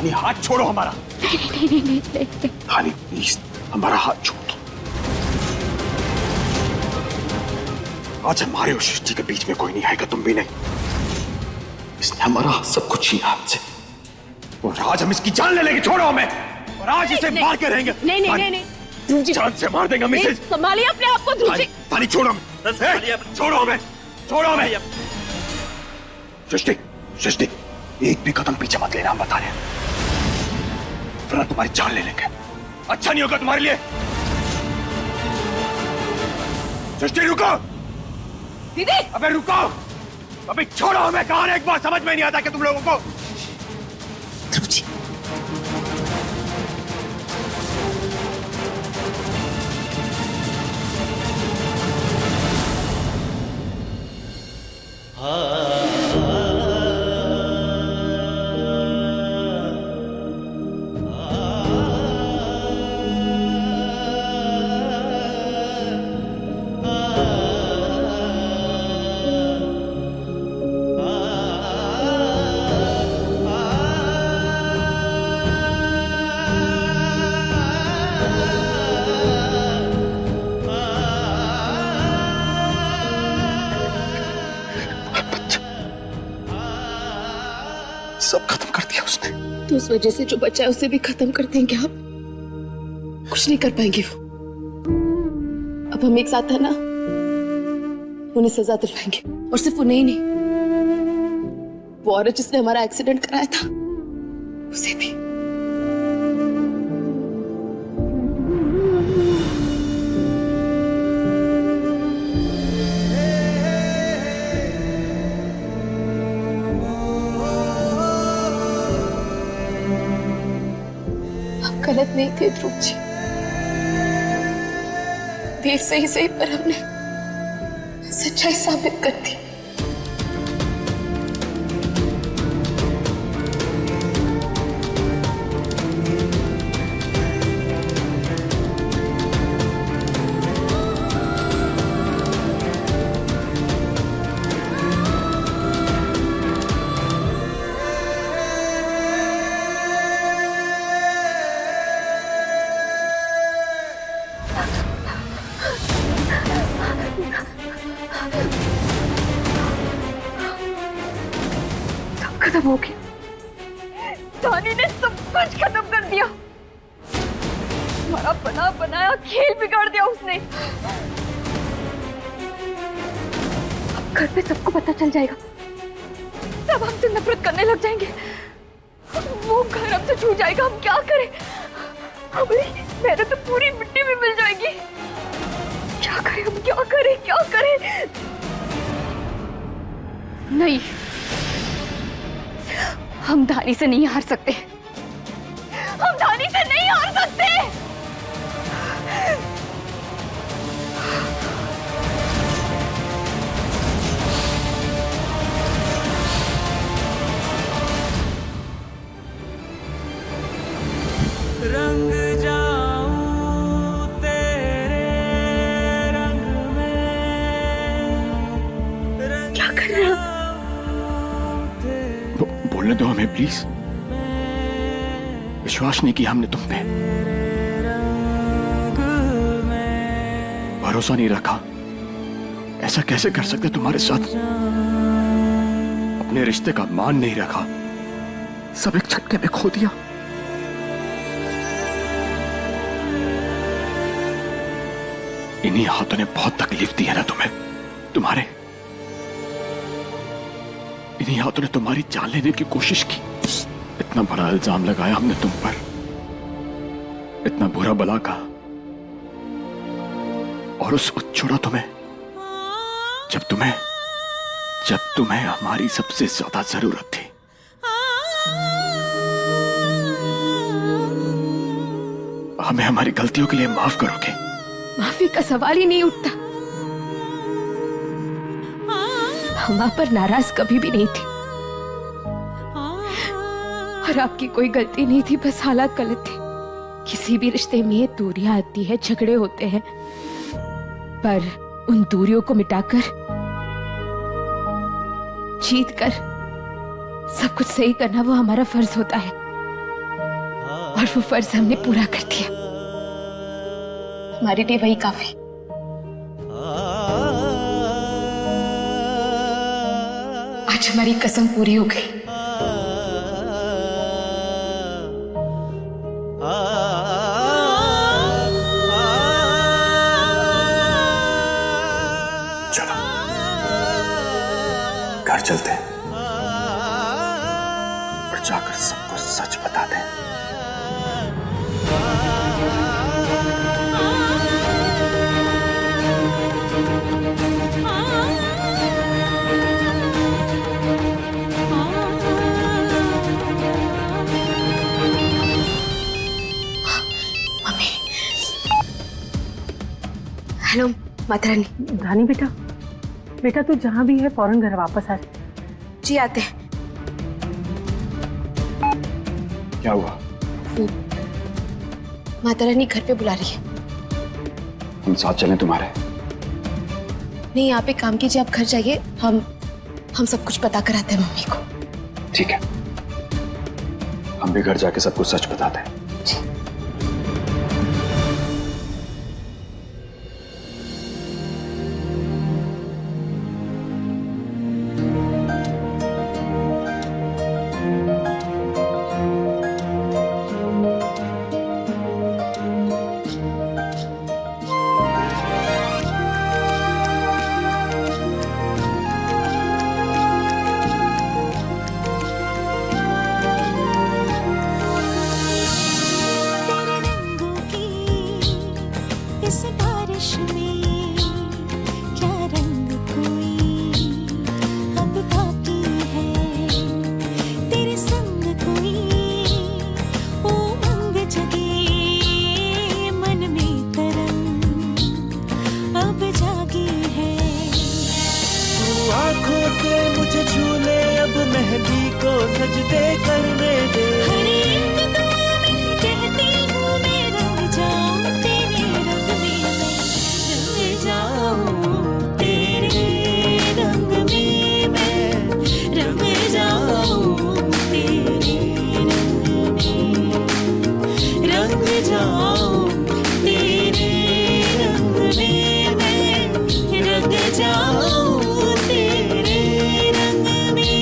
धानी हाथ छोड़ो हमारा। नहीं। धानी प्लीज हमारा हाथ छोड़ दो। आज हमारे और सृष्टि के बीच में कोई नहीं आएगा, तुम भी नहीं। इसने हमारा सब कुछ छीना हमसे और आज हम इसकी जान ले लेंगे। छोड़ो हमें और आज इसे मार के रहेंगे। नहीं, जान से मार देंगे हम इसे। संभालिए अपने आप को ध्रुव जी। धानी छोड़ो हमें, छोड़ो हमें, छोड़ो हमें। सृष्टि एक भी कदम पीछे मत लेना, हम बता रहे हैं, वरना तुम्हारी जान ले लेंगे। अच्छा नहीं होगा तुम्हारे लिए। सृष्टि रुको। दीदी अबे रुको, अबे छोड़ो हमें। कहा एक बार समझ में नहीं आता कि तुम लोगों को। ध्रुव जी सब खत्म कर दिया उसने। तो उस वजह से जो बचा है उसे भी खत्म कर देंगे आप? कुछ नहीं कर पाएंगे वो। अब हम एक साथ है ना, उन्हें सजा दिलवाएंगे। और सिर्फ उन्हें ही नहीं, वो औरत जिसने हमारा एक्सीडेंट कराया था उसे भी। गलत नहीं थे ध्रुव जी, देर से ही सही पर हमने सच्चाई साबित कर दी। खत्म हो गया। धानी ने सब कुछ खत्म कर दिया। हमारा बना बनाया खेल बिगाड़ दिया उसने। अब घर पे सबको पता चल जाएगा, सब हमसे नफरत करने लग जाएंगे। वो घर हमसे छूट जाएगा। हम क्या करें? हमारी मेहनत तो पूरी मिट्टी में मिल जाएगी। क्या करें हम? क्या करें? क्या करें? नहीं, हम धानी से नहीं हार सकते। हम धानी से नहीं हार सकते। रंग जाऊं तेरे रंग में। क्या कर रहे हो? बोलने दो हमें प्लीज। विश्वास नहीं किया हमने तुम पे, भरोसा नहीं रखा। ऐसा कैसे कर सकते तुम्हारे साथ? अपने रिश्ते का मान नहीं रखा, सब एक झटके में खो दिया। इन्हीं हाथों ने बहुत तकलीफ दी है ना तुम्हें। तुम्हारे इन्हीं हाथों ने तुम्हारी जान लेने की कोशिश की। इतना बड़ा इल्जाम लगाया हमने तुम पर, इतना बुरा भला कहा, और उस वक्त छोड़ा तुम्हें जब तुम्हें हमारी सबसे ज्यादा जरूरत थी। हमें हमारी गलतियों के लिए माफ करोगे? माफी का सवाल ही नहीं उठता। हम आप पर नाराज कभी भी नहीं थे, और आपकी कोई गलती नहीं थी, बस हालात गलत थे। किसी भी रिश्ते में दूरियां आती है, झगड़े होते हैं, पर उन दूरियों को मिटाकर, जीत कर सब कुछ सही करना वो हमारा फर्ज होता है। और वो फर्ज हमने पूरा कर दिया। हमारे लिए वही काफी। आज हमारी कसम पूरी हो गई। चलो घर चलते हैं और जाकर सबको सच बता दें। मम्मी। हेलो माता रानी। रानी बेटा, बेटा तू जहां भी है फौरन घर वापस आ। जी आते हैं। क्या हुआ? माता रानी घर पे बुला रही है। हम साथ चलें तुम्हारे? नहीं, आप एक काम कीजिए, आप घर जाइए, हम सब कुछ पता कराते हैं मम्मी को। ठीक है, हम भी घर जाके सबको सच बताते हैं। जी। इस बारिश में क्या रंग कोई अब बाकी है, तेरे संग कोई उमंग जगी मन में तरंग अब जागी है। तू आंखों से मुझे छू ले, अब मेहंदी को सजदे करने दे। हर एक दुआ में कहती हूँ मैं रंग जाऊं तेरे रंग में, मैं रंग जाऊं तेरे रंग में, मैं रंग जाऊं तेरे रंग में, रंग जाऊं तेरे रंग में, मैं रंग जाऊं तेरे रंग में।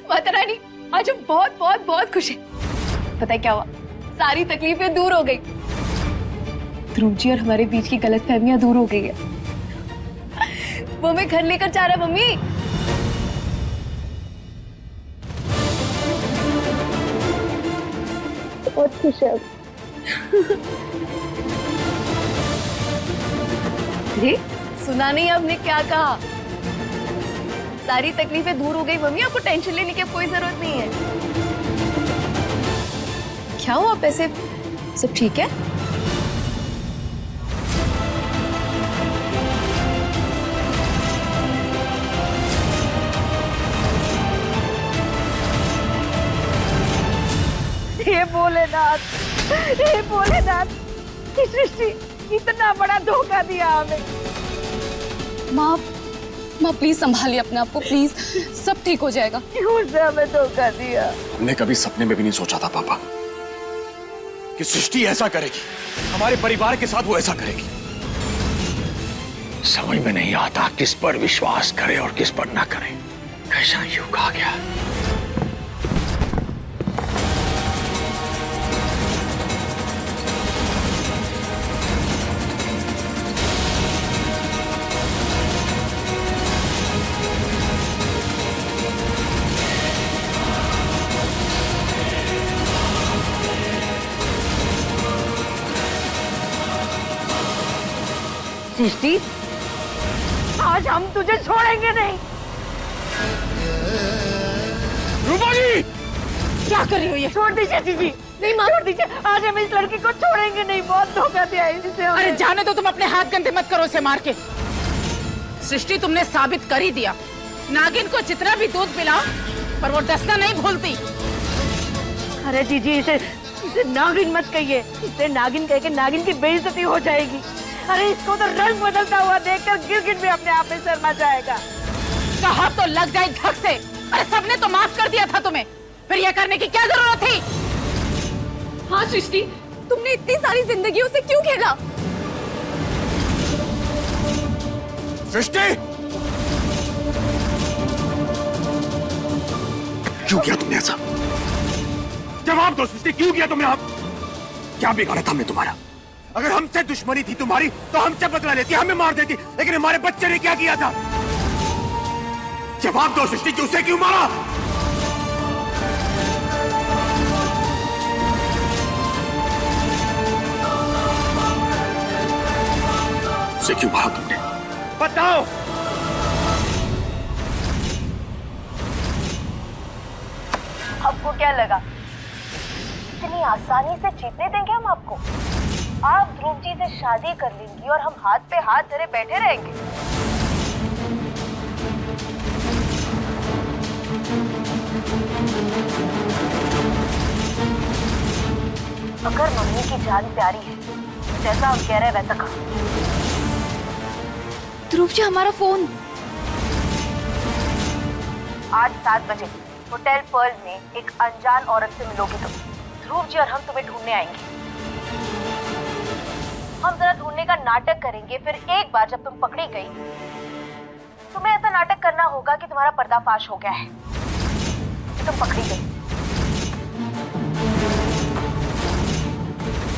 माता रानी, आज हम बहुत बहुत बहुत खुश हैं। पता है क्या हुआ? सारी तकलीफें दूर हो गई। ध्रुव जी और हमारे बीच की गलतफहमियां दूर हो गई है। वो हमें घर लेकर जा रहा है मम्मी। बहुत खुश है। अरे सुना नहीं आपने क्या कहा? सारी तकलीफें दूर हो गई मम्मी, आपको टेंशन लेने की अब कोई जरूरत नहीं है। क्या हुआ? पैसे सब ठीक है? हे भोलेनाथ, हे भोलेनाथ, ये सृष्टि इतना बड़ा धोखा दिया हमें। माँ प्लीज संभालिए अपने आप को, प्लीज सब ठीक हो जाएगा। क्यों से हमें धोखा दिया? हमने कभी सपने में भी नहीं सोचा था पापा कि सृष्टि ऐसा करेगी, हमारे परिवार के साथ वो ऐसा करेगी। समझ में नहीं आता किस पर विश्वास करे और किस पर ना करे। कैसा युग आ गया। सृष्टि, आज हम तुझे छोड़ेंगे नहीं। रूपा जी! क्या कर रही हो ये? छोड़ दीजिए जीजी, नहीं मार, छोड़ दीजिए। आज हम इस लड़की को छोड़ेंगे नहीं। बहुत धोखा दिया है इसे। अरे जाने दो, तुम अपने हाथ गंदे मत करो इसे मार के। सृष्टि, तुमने साबित कर ही दिया। नागिन को जितना भी दूध पिलाओ पर वो डसना नहीं भूलती। अरे जीजी, इसे नागिन मत कहिए। इसे नागिन कह के नागिन की बेइज्जती हो जाएगी। अरे इसको तो रंग बदलता हुआ देखकर गिरगिट भी अपने आप में शर्मा जाएगा। कहा तो लग जाए धक से। अरे सबने तो माफ कर दिया था तुम्हें, फिर ये करने की क्या जरूरत थी? हाँ सृष्टि, तुमने इतनी सारी जिंदगियों से क्यों खेला? सृष्टि, क्यों किया तुमने ऐसा? जवाब दो सृष्टि, क्यों किया तुमने? आप क्या बिगाड़ा था हमने तुम्हारा? अगर हमसे दुश्मनी थी तुम्हारी तो हमसे बदला लेती, हमें मार देती, लेकिन हमारे बच्चे ने क्या किया था? जवाब दो सृष्टि, कि उसे क्यों मारा? उसे क्यों मारा तुमने? बताओ। आपको क्या लगा इतनी आसानी से जीतने देंगे हम आपको? आप ध्रुव जी से शादी कर लेंगी और हम हाथ पे हाथ धरे बैठे रहेंगे? अगर मम्मी की जान प्यारी है, जैसा हम कह रहे हैं वैसा करो। ध्रुव जी, हमारा फोन। आज 7 बजे होटल पर्ल में एक अनजान औरत से मिलोगी तुम। ध्रुव जी और हम तुम्हें ढूंढने आएंगे। हम जरा ढूंढने का नाटक करेंगे, फिर एक बार जब तुम पकड़ी गई, तुम्हें ऐसा नाटक करना होगा कि तुम्हारा पर्दाफाश हो गया है, कि तुम पकड़ी गई।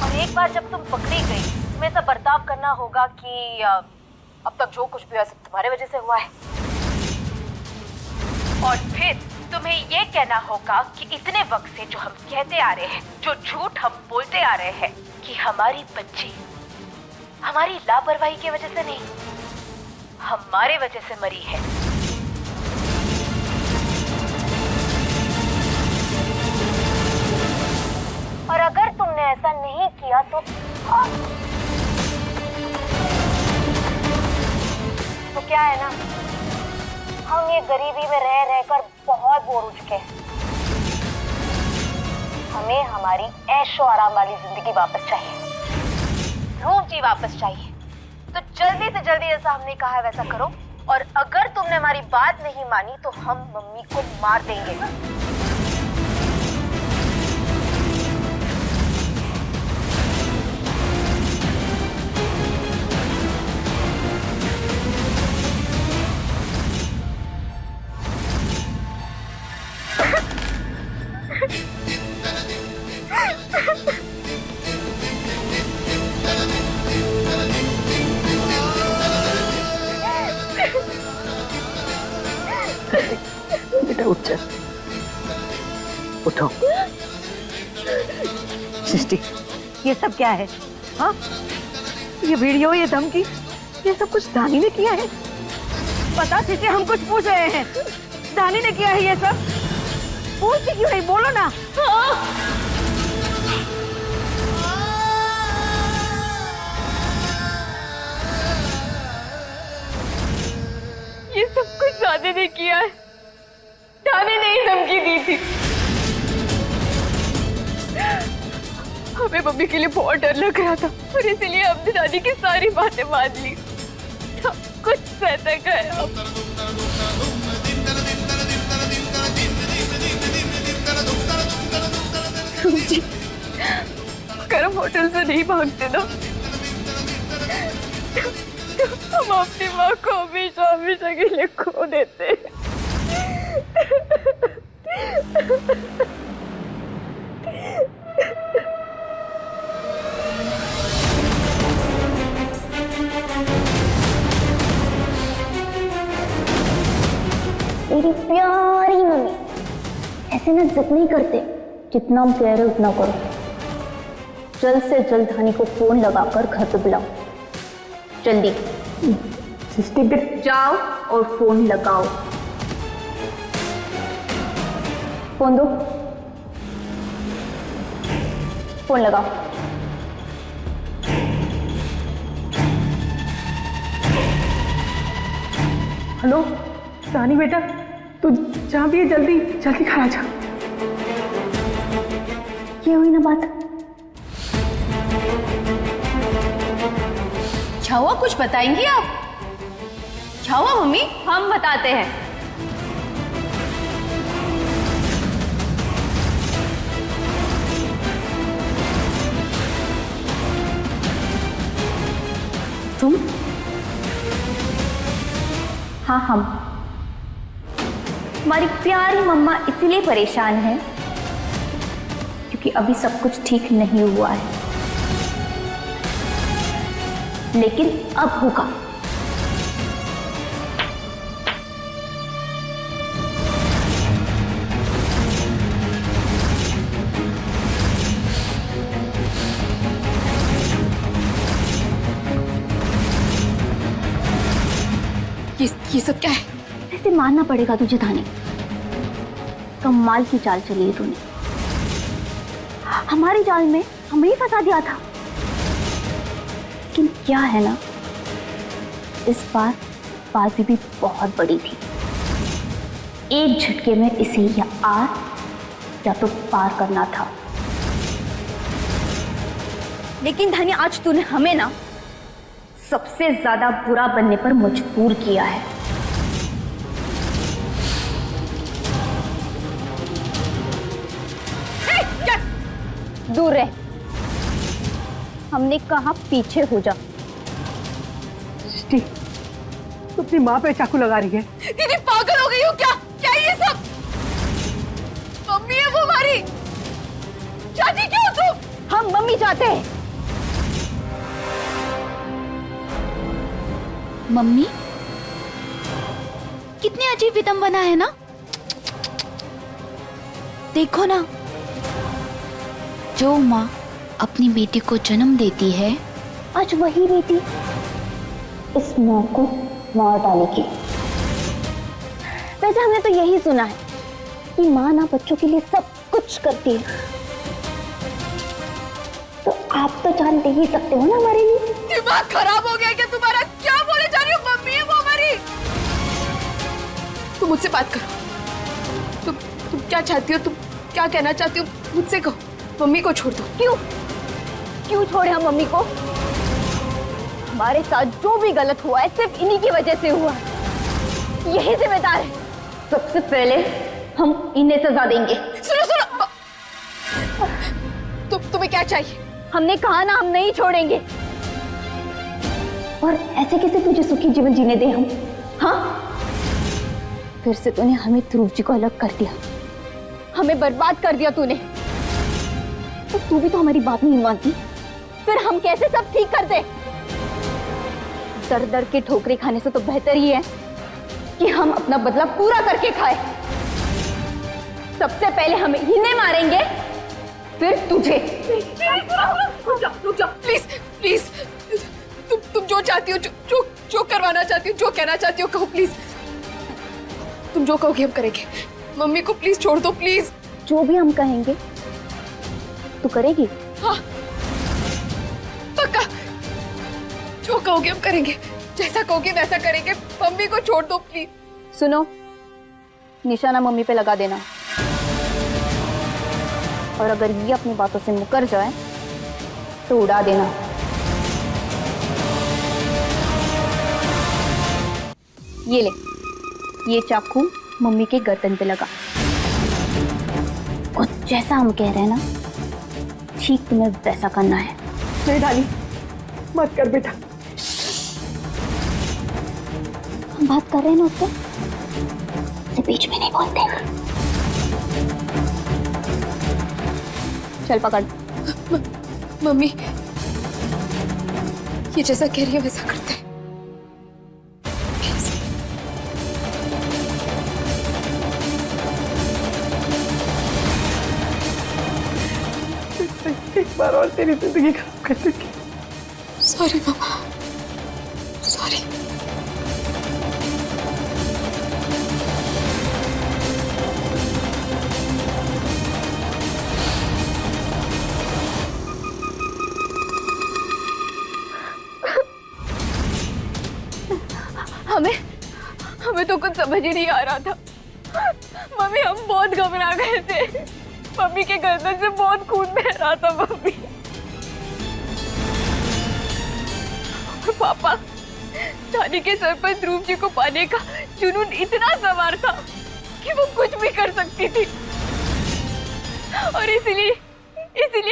और एक बार जब तुम पकड़ी गई, तुम्हें ऐसा बर्ताव करना होगा कि अब तक जो कुछ भी हुआ सब तुम्हारे वजह से हुआ है। और फिर तुम्हें ये कहना होगा कि इतने वक्त से जो हम कहते आ रहे हैं, जो झूठ हम बोलते आ रहे हैं कि हमारी बच्ची हमारी लापरवाही की वजह से नहीं, हमारे वजह से मरी है। और अगर तुमने ऐसा नहीं किया तो क्या है ना, हम ये गरीबी में रह रहकर बहुत बोर हो चुके हैं। हमें हमारी ऐशो आराम वाली जिंदगी वापस चाहिए, ध्रुव जी वापस चाहिए। तो जल्दी से जल्दी जैसा हमने कहा है वैसा करो, और अगर तुमने हमारी बात नहीं मानी तो हम मम्मी को मार देंगे। बेटा उठ जा, उठो। सृष्टि, ये सब क्या है? हाँ, ये वीडियो, ये धमकी, ये सब कुछ दानी ने किया है? पता थी हम कुछ पूछ रहे हैं, दानी ने किया है ये सब? पूछती क्यों नहीं, बोलो ना। ये सब कुछ दादी ने किया है। दादी ने ही धमकी दी थी। हमें मम्मी के लिए बहुत डर लग रहा था और इसीलिए हमने दादी की सारी बातें मान ली। सब कुछ सहते गए अब। जी, अगर हम होटल से नहीं भागते ना, तो हम अपनी माँ को हमेशा हमेशा के लिए खो देते। मेरी प्यारी मम्मी, ऐसे ना जिद नहीं करते, जितना हम कह रहे उतना करो। जल्द से जल्द धानी को फोन लगाकर घर पे बुलाओ, जल्दी। सृष्टि जाओ और फोन लगाओ। फोन दो, फोन लगाओ। हेलो रानी बेटा, तू जहाँ भी है जल्दी जल्दी घर आ जा। ये हुई ना बात। क्या हुआ, कुछ बताएंगी आप? क्या हुआ मम्मी? हम बताते हैं। हाँ, हम। हमारी प्यारी मम्मा इसलिए परेशान है क्योंकि अभी सब कुछ ठीक नहीं हुआ है, लेकिन अब होगा। ये सब क्या है? ऐसे मानना पड़ेगा तुझे धानी, कमाल की चाल चली है तूने। हमारी जाल में हमें ही फंसा दिया था, लेकिन क्या है ना, इस बार बाजी भी बहुत बड़ी थी। एक झटके में इसे या आर या तो पार करना था। लेकिन धानी, आज तूने हमें ना सबसे ज्यादा बुरा बनने पर मजबूर किया है। दूर रह, हमने कहा पीछे हो जा। सृष्टि, तू अपनी माँ पे चाकू लगा रही है। दीदी पागल हो गई हो क्या? क्या ये सब? मम्मी है वो हमारी। चाची क्यों तुम? हम मम्मी चाहते हैं। मम्मी, कितनी अजीब विडंबना है ना। देखो ना, जो माँ अपनी बेटी को जन्म देती है, आज वही बेटी इस माँ को मार डालेगी। वैसे हमने तो यही सुना है कि माँ ना बच्चों के लिए सब कुछ करती है, तो आप तो जान दे ही सकते हो ना हमारे लिए। दिमाग खराब हो गया क्या तुम्हारा? क्या बोले जा रही हो? मम्मी है वो हमारी। तुम मुझसे बात करो। तुम क्या चाहती हो? तुम क्या कहना चाहती हो? मुझसे कहो। मम्मी को छोड़ दो। क्यों छोड़े हम मम्मी को? हमारे साथ जो भी गलत हुआ है सिर्फ इन्हीं की वजह से हुआ है। यही जिम्मेदार है। सबसे पहले हम इन्हें सजा देंगे। सुनो। तुम्हें क्या चाहिए? हमने कहा ना, हम नहीं छोड़ेंगे। और ऐसे कैसे तुझे सुखी जीवन जीने दे हम? हाँ, फिर से तूने हमें ध्रुव जी को अलग कर दिया, हमें बर्बाद कर दिया तूने। तो तू भी तो हमारी बात नहीं मानती, फिर हम कैसे सब ठीक कर दे? दर दर के ठोकरे खाने से तो बेहतर ही है कि हम अपना बदला पूरा करके खाए। सबसे पहले हम इन्हें मारेंगे, फिर तुझे। रुक जाओ प्लीज। तुम जो चाहती हो, जो करवाना चाहती हो, जो कहना चाहती हो कहो प्लीज। तुम जो कहोगे हम करेंगे। मम्मी को प्लीज छोड़ दो प्लीज। जो भी हम कहेंगे तू करेगी? हाँ, पक्का। जो कहोगे हम करेंगे, जैसा कहोगे वैसा करेंगे। मम्मी को छोड़ दो प्लीज। सुनो, निशाना मम्मी पे लगा देना, और अगर ये अपनी बातों से मुकर जाए तो उड़ा देना। ये ले, ये चाकू मम्मी के गर्दन पे लगा, और जैसा हम कह रहे हैं ना, ठीक तुम्हें वैसा करना है। नहीं डाली, मत कर बेटा। हम बात कर रहे हैं ना उससे बीच में नहीं बोलते। चल पकड़। मम्मी, ये जैसा कह रही है वैसा करते हैं। एक बार और तेरी जिंदगी खराब कर देगी। सॉरी मम्मा, सॉरी। हमें तो कुछ समझ ही नहीं आ रहा था। मम्मी, हम बहुत घबरा गए थे। मम्मी के गर्दन से बहुत खून बह रहा था। मम्मी और पापा, धानी के सर पर ध्रुव जी को पाने का जुनून इतना सवार था कि वो कुछ भी कर सकती थी, और इसीलिए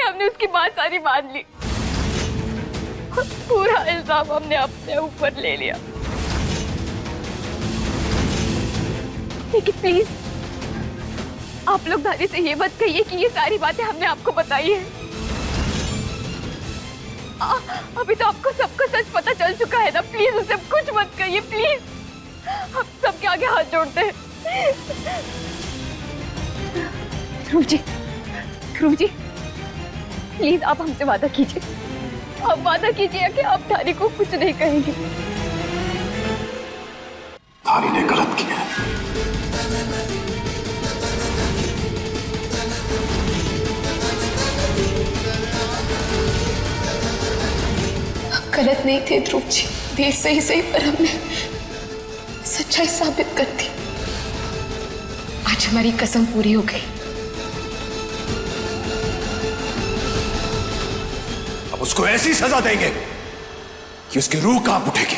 हमने उसकी बात सारी मान ली। पूरा इल्जाम हमने अपने ऊपर ले लिया। लेकिन प्लीज आप लोग धानी से ये मत कहिए कि ये सारी बातें हमने आपको बताई है। अभी तो आपको सबका सच पता चल चुका है ना। प्लीज उसे कुछ मत कहिए प्लीज। हम सबके आगे हाथ जोड़ते हैं। ध्रुव जी प्लीज आप हमसे वादा कीजिए। आप वादा कीजिए कि आप धानी को कुछ नहीं कहेंगे। धानी ने गलत किया है। गलत नहीं थे ध्रुव जी, देर से ही सही पर हमने सच्चाई साबित कर दी। आज हमारी कसम पूरी हो गई। अब उसको ऐसी सजा देंगे कि उसकी रूह कांप उठेगी।